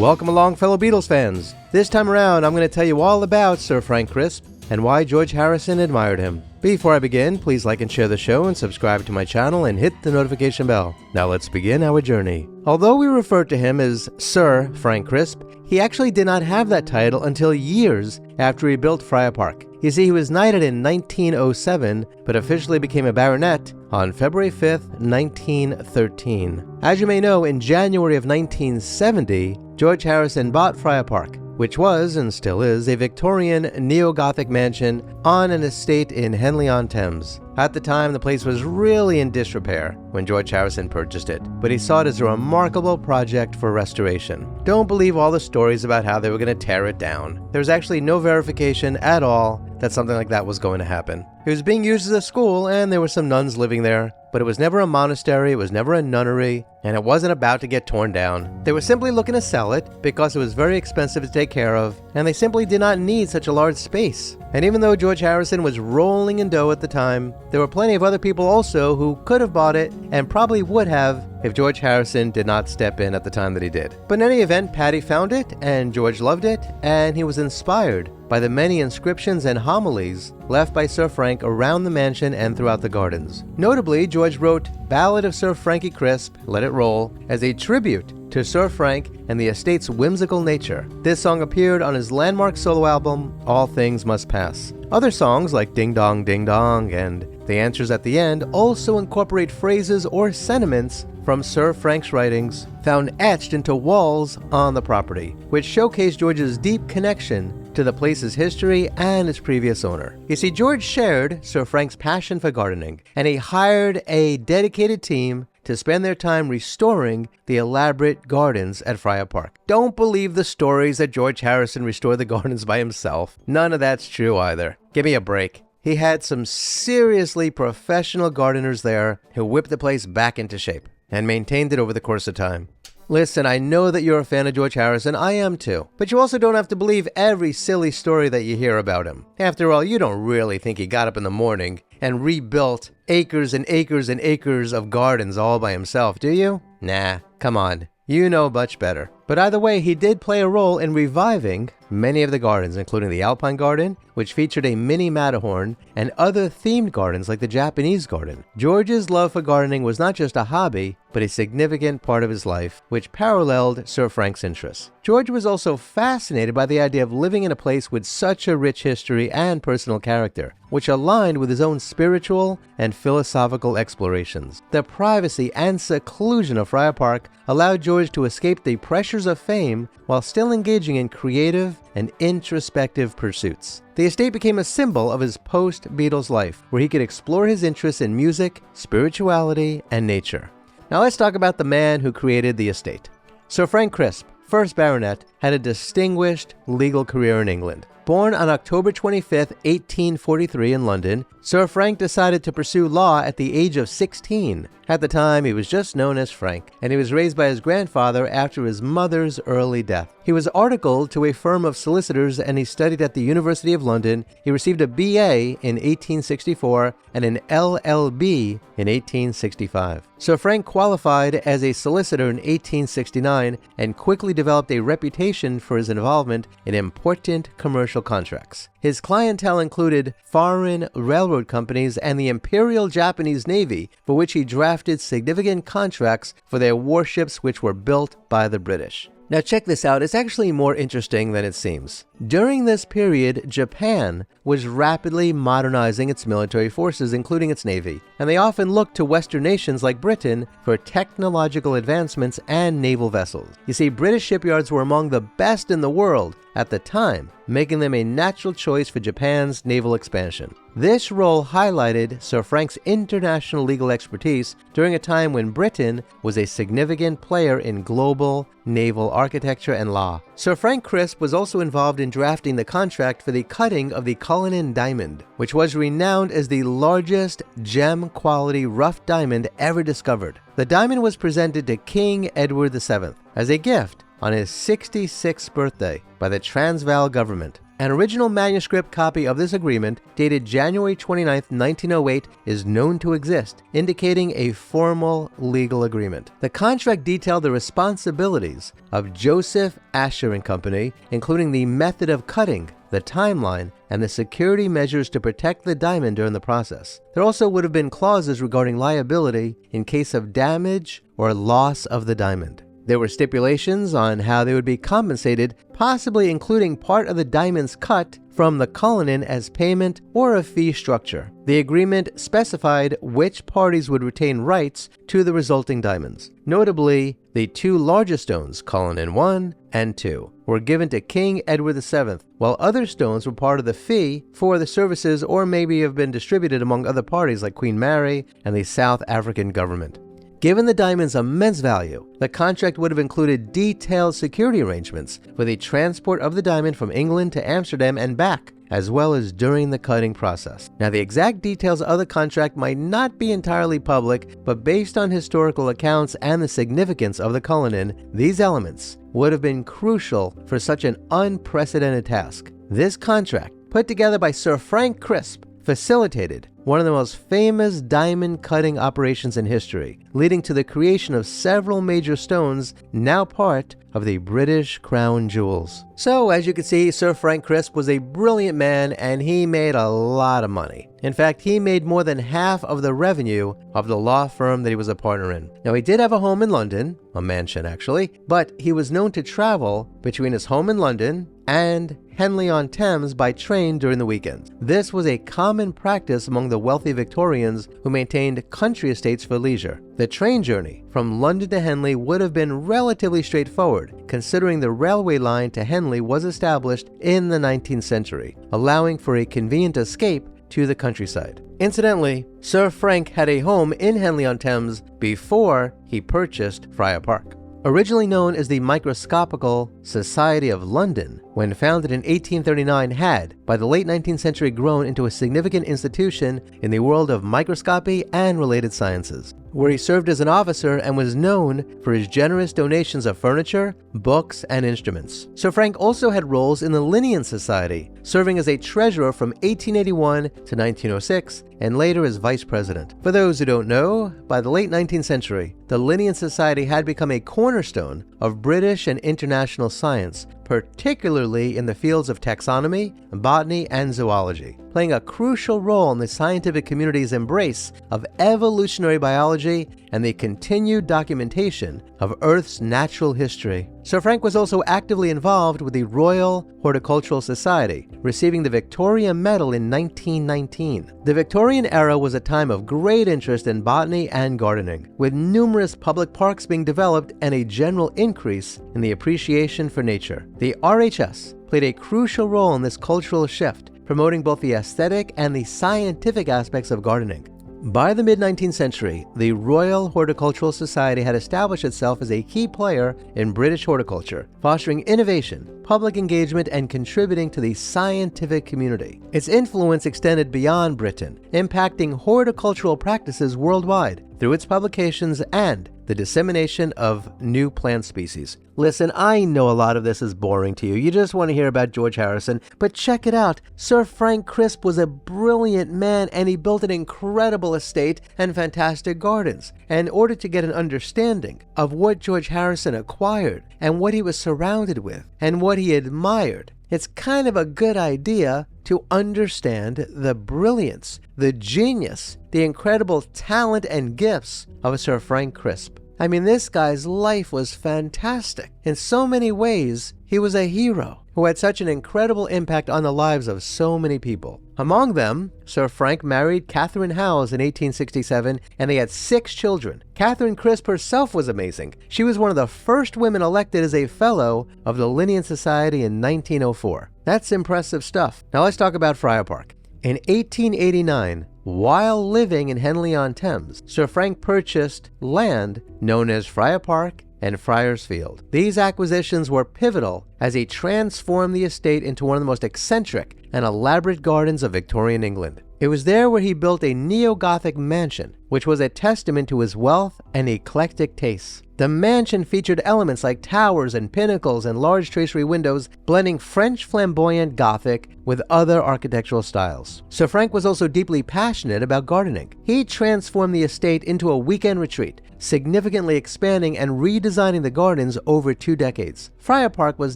Welcome along, fellow Beatles fans. This time around, I'm going to tell you all about Sir Frank Crisp and why George Harrison admired him. Before I begin, please like and share the show and subscribe to my channel and hit the notification bell. Now let's begin our journey. Although we refer to him as Sir Frank Crisp, he actually did not have that title until years after he built Friar Park. You see, he was knighted in 1907, but officially became a baronet on February 5th, 1913. As you may know, in January of 1970, George Harrison bought Friar Park, which was, and still is, a Victorian neo-Gothic mansion on an estate in Henley-on-Thames. At the time, the place was really in disrepair when George Harrison purchased it, but he saw it as a remarkable project for restoration. Don't believe all the stories about how they were going to tear it down. There's actually no verification at all that something like that was going to happen. It was being used as a school, and there were some nuns living there, but it was never a monastery, it was never a nunnery, and it wasn't about to get torn down. They were simply looking to sell it because it was very expensive to take care of, and they simply did not need such a large space. And even though George Harrison was rolling in dough at the time, there were plenty of other people also who could have bought it and probably would have if George Harrison did not step in at the time that he did. But in any event, Patty found it, and George loved it, and he was inspired by the many inscriptions and homilies left by Sir Frank around the mansion and throughout the gardens. Notably, George wrote Ballad of Sir Frankie Crisp, Let It Roll, as a tribute to Sir Frank and the estate's whimsical nature. This song appeared on his landmark solo album, All Things Must Pass. Other songs like Ding Dong Ding Dong and The Answers at the End also incorporate phrases or sentiments from Sir Frank's writings found etched into walls on the property, which showcase George's deep connection to the place's history and its previous owner. You see, George shared Sir Frank's passion for gardening, and he hired a dedicated team to spend their time restoring the elaborate gardens at Friar Park. Don't believe the stories that George Harrison restored the gardens by himself. None of that's true either. Give me a break. He had some seriously professional gardeners there who whipped the place back into shape and maintained it over the course of time. Listen, I know that you're a fan of George Harrison, I am too, but you also don't have to believe every silly story that you hear about him. After all, you don't really think he got up in the morning and rebuilt acres and acres and acres of gardens all by himself, do you? Nah, come on. You know much better. But either way, he did play a role in reviving many of the gardens, including the Alpine Garden, which featured a mini Matterhorn, and other themed gardens like the Japanese Garden. George's love for gardening was not just a hobby, but a significant part of his life, which paralleled Sir Frank's interests. George was also fascinated by the idea of living in a place with such a rich history and personal character, which aligned with his own spiritual and philosophical explorations. The privacy and seclusion of Friar Park allowed George to escape the pressures of fame while still engaging in creative and introspective pursuits. The estate became a symbol of his post-Beatles life, where he could explore his interests in music, spirituality, and nature. Now let's talk about the man who created the estate. Sir Frank Crisp, first baronet, had a distinguished legal career in England. Born on October 25, 1843 in London, Sir Frank decided to pursue law at the age of 16. At the time, he was just known as Frank, and he was raised by his grandfather after his mother's early death. He was articled to a firm of solicitors, and he studied at the University of London. He received a BA in 1864 and an LLB in 1865. Sir Frank qualified as a solicitor in 1869 and quickly developed a reputation for his involvement in important commercial contracts. His clientele included foreign railroad companies and the Imperial Japanese Navy, for which he drafted significant contracts for their warships which were built by the British. Now check this out, it's actually more interesting than it seems. During this period, Japan was rapidly modernizing its military forces, including its navy, and they often looked to Western nations like Britain for technological advancements and naval vessels. You see, British shipyards were among the best in the world at the time, making them a natural choice for Japan's naval expansion. This role highlighted Sir Frank's international legal expertise during a time when Britain was a significant player in global naval architecture and law. Sir Frank Crisp was also involved in drafting the contract for the cutting of the Cullinan diamond, which was renowned as the largest gem-quality rough diamond ever discovered. The diamond was presented to King Edward VII as a gift on his 66th birthday by the Transvaal government. An original manuscript copy of this agreement, dated January 29, 1908, is known to exist, indicating a formal legal agreement. The contract detailed the responsibilities of Joseph Asher and Company, including the method of cutting, the timeline, and the security measures to protect the diamond during the process. There also would have been clauses regarding liability in case of damage or loss of the diamond. There were stipulations on how they would be compensated, possibly including part of the diamonds cut from the cullinan as payment or a fee structure. The agreement specified which parties would retain rights to the resulting diamonds. Notably, the two largest stones, cullinan 1 and 2, were given to King Edward VII, while other stones were part of the fee for the services or maybe have been distributed among other parties like Queen Mary and the South African government. Given the diamond's immense value, the contract would have included detailed security arrangements for the transport of the diamond from England to Amsterdam and back, as well as during the cutting process. Now, the exact details of the contract might not be entirely public, but based on historical accounts and the significance of the cullinan, these elements would have been crucial for such an unprecedented task. This contract, put together by Sir Frank Crisp, facilitated one of the most famous diamond cutting operations in history, leading to the creation of several major stones now part of the British crown jewels. So, as you can see, Sir Frank Crisp was a brilliant man and he made a lot of money. In fact, he made more than half of the revenue of the law firm that he was a partner in. Now, he did have a home in London, a mansion actually, but he was known to travel between his home in London and Henley-on-Thames by train during the weekends. This was a common practice among the wealthy Victorians who maintained country estates for leisure. The train journey from London to Henley would have been relatively straightforward, considering the railway line to Henley was established in the 19th century, allowing for a convenient escape to the countryside. Incidentally, Sir Frank had a home in Henley-on-Thames before he purchased Friar Park. Originally known as the Microscopical Society of London, when founded in 1839, had, by the late 19th century, grown into a significant institution in the world of microscopy and related sciences, where he served as an officer and was known for his generous donations of furniture, books, and instruments. Sir Frank also had roles in the Linnean Society, serving as a treasurer from 1881 to 1906, and later as vice president. For those who don't know, by the late 19th century, the Linnean Society had become a cornerstone of British and international science, particularly in the fields of taxonomy, botany, and zoology, playing a crucial role in the scientific community's embrace of evolutionary biology and the continued documentation of Earth's natural history. Sir Frank was also actively involved with the Royal Horticultural Society, receiving the Victoria Medal in 1919. The Victorian era was a time of great interest in botany and gardening, with numerous public parks being developed and a general increase in the appreciation for nature. The RHS played a crucial role in this cultural shift, promoting both the aesthetic and the scientific aspects of gardening. By the mid-19th century, the Royal Horticultural Society had established itself as a key player in British horticulture, fostering innovation, public engagement, and contributing to the scientific community. Its influence extended beyond Britain, impacting horticultural practices worldwide through its publications and the dissemination of new plant species. Listen, I know a lot of this is boring to you. You just want to hear about George Harrison, but check it out. Sir Frank Crisp was a brilliant man and he built an incredible estate and fantastic gardens. And in order to get an understanding of what George Harrison acquired and what he was surrounded with and what he admired, it's kind of a good idea to understand the brilliance, the genius, the incredible talent and gifts of Sir Frank Crisp. I mean, this guy's life was fantastic. In so many ways, he was a hero who had such an incredible impact on the lives of so many people. Among them, Sir Frank married Catherine Howes in 1867, and they had 6 children. Catherine Crisp herself was amazing. She was one of the first women elected as a fellow of the Linnean Society in 1904. That's impressive stuff. Now let's talk about Friar Park. In 1889, while living in Henley-on-Thames, Sir Frank purchased land known as Friar Park and Friar's Field. These acquisitions were pivotal as he transformed the estate into one of the most eccentric and elaborate gardens of Victorian England. It was there where he built a neo-Gothic mansion, which was a testament to his wealth and eclectic tastes. The The mansion featured elements like towers and pinnacles and large tracery windows, blending French flamboyant Gothic with other architectural styles. Sir Frank was also deeply passionate about gardening. He transformed the estate into a weekend retreat, significantly expanding and redesigning the gardens over 2 decades. Friar Park was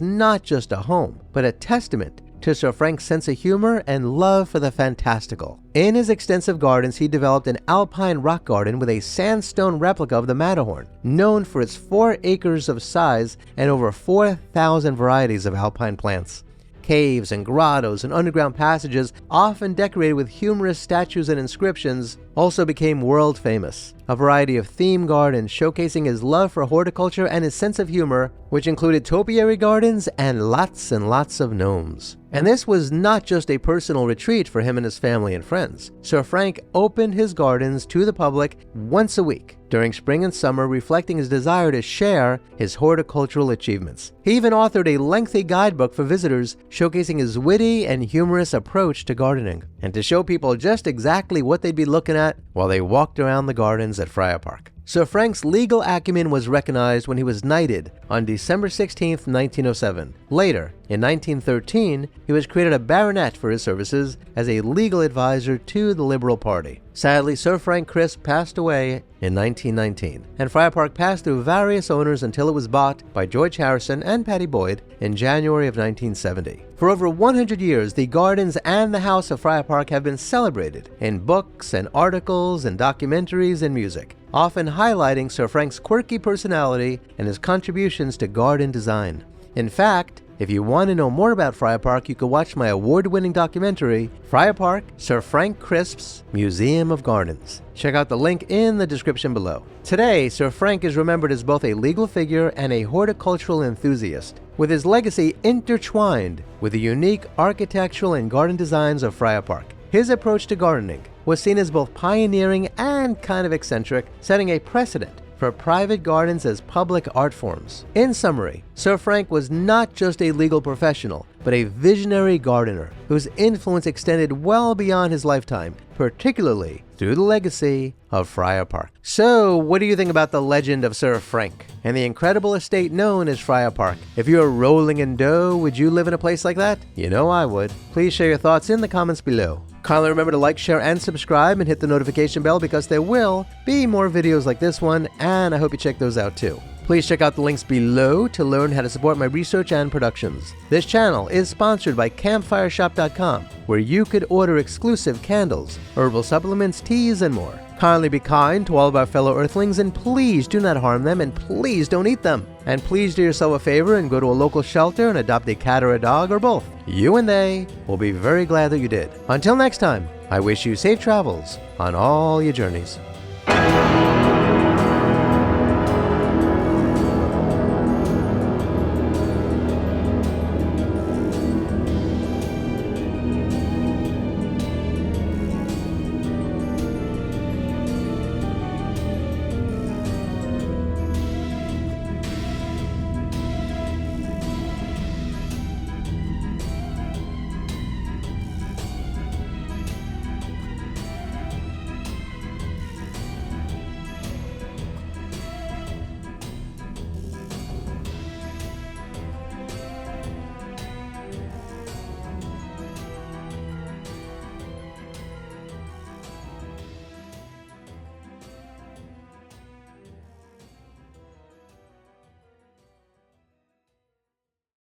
not just a home, but a testament to Sir Frank's sense of humor and love for the fantastical. In his extensive gardens, he developed an alpine rock garden with a sandstone replica of the Matterhorn, known for its 4 acres of size and over 4,000 varieties of alpine plants. Caves and grottos and underground passages, often decorated with humorous statues and inscriptions, also became world famous. A variety of theme gardens showcasing his love for horticulture and his sense of humor, which included topiary gardens and lots of gnomes. And this was not just a personal retreat for him and his family and friends. Sir Frank opened his gardens to the public once a week during spring and summer, reflecting his desire to share his horticultural achievements. He even authored a lengthy guidebook for visitors, showcasing his witty and humorous approach to gardening, and to show people just exactly what they'd be looking at while they walked around the gardens at Friar Park. Sir Frank's legal acumen was recognized when he was knighted on December 16, 1907. Later, in 1913, he was created a baronet for his services as a legal advisor to the Liberal Party. Sadly, Sir Frank Crisp passed away in 1919, and Friar Park passed through various owners until it was bought by George Harrison and Patty Boyd in January of 1970. For over 100 years, the gardens and the house of Friar Park have been celebrated in books and articles and documentaries and music, often highlighting Sir Frank's quirky personality and his contributions to garden design. In fact, if you want to know more about Friar Park, you can watch my award-winning documentary, Friar Park, Sir Frank Crisp's Museum of Gardens. Check out the link in the description below. Today, Sir Frank is remembered as both a legal figure and a horticultural enthusiast, with his legacy intertwined with the unique architectural and garden designs of Friar Park. His approach to gardening was seen as both pioneering and kind of eccentric, setting a precedent for private gardens as public art forms. In summary, Sir Frank was not just a legal professional, but a visionary gardener whose influence extended well beyond his lifetime, particularly through the legacy of Friar Park. So, what do you think about the legend of Sir Frank and the incredible estate known as Friar Park? If you were rolling in dough, would you live in a place like that? You know I would. Please share your thoughts in the comments below. Kindly remember to like, share, and subscribe, and hit the notification bell because there will be more videos like this one, and I hope you check those out too. Please check out the links below to learn how to support my research and productions. This channel is sponsored by CampfireShop.com, where you could order exclusive candles, herbal supplements, teas, and more. Kindly be kind to all of our fellow Earthlings, and please do not harm them, and please don't eat them. And please do yourself a favor and go to a local shelter and adopt a cat or a dog or both. You and they will be very glad that you did. Until next time, I wish you safe travels on all your journeys.